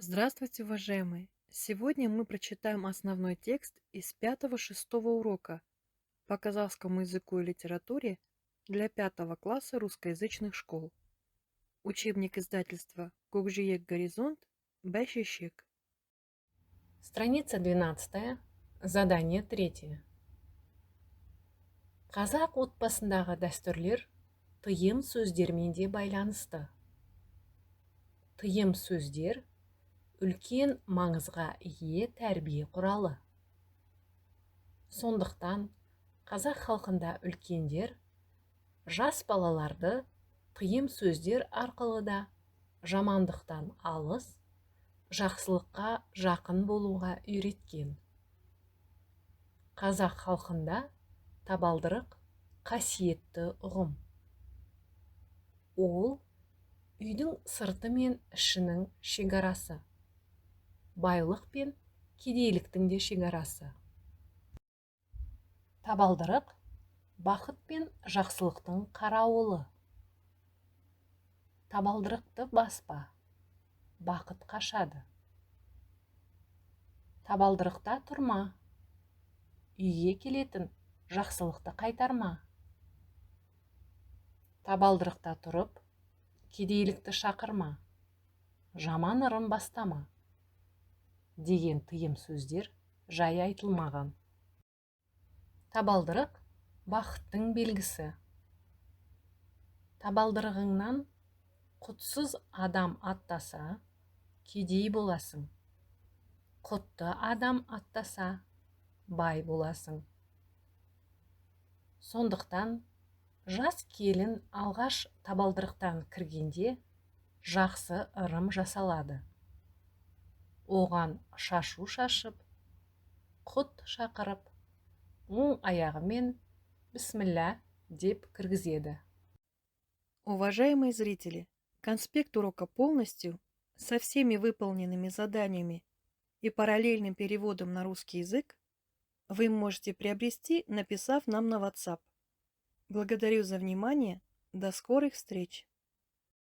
Здравствуйте, уважаемые! Сегодня мы прочитаем основной текст из 5-6 урока по казахскому языку и литературе для 5 класса русскоязычных школ. Учебник издательства «Көкжиек Горизонт», Бәйшешек. Страница 12. Задание 3. Қазақ отбасындағы дәстүрлер тыйым сөздермен де байланысты. Тыйым сөздер үлкен маңызға ие тәрбие құралы. Сондықтан қазақ халқында үлкендер жас балаларды тыйым сөздер арқылы да жамандықтан алыс, жақсылыққа жақын болуға үйреткен. Қазақ халқында табалдырық қасиетті ұғым. Ол үйдің сырты мен ішінің шекарасы, байлық пен кедейліктің де шекарасы. Табалдырық бақыт пен жақсылықтың қарауылы. Табалдырықты баспа, бақыт қашады. Табалдырықта тұрма, үйге келетін жақсылықты қайтарма. Табалдырықта тұрып, кедейлікті шақырма, жаман ырым бастама деген тыйым сөздер жай айтылмаған. Табалдырық бақыттың белгісі. Табалдырығыңнан құтсыз адам аттаса, кедей боласың. Құтты адам аттаса, бай боласың. Сондықтан жас келін алғаш табалдырықтан кіргенде жақсы ырым жасалады. Оған шашу шашып, құт шақырып, оң аяғымен бісміллә деп кіргізеді. Уважаемые зрители, конспект урока полностью, со всеми выполненными заданиями и параллельным переводом на русский язык вы можете приобрести, написав нам на WhatsApp. Благодарю за внимание. До скорых встреч!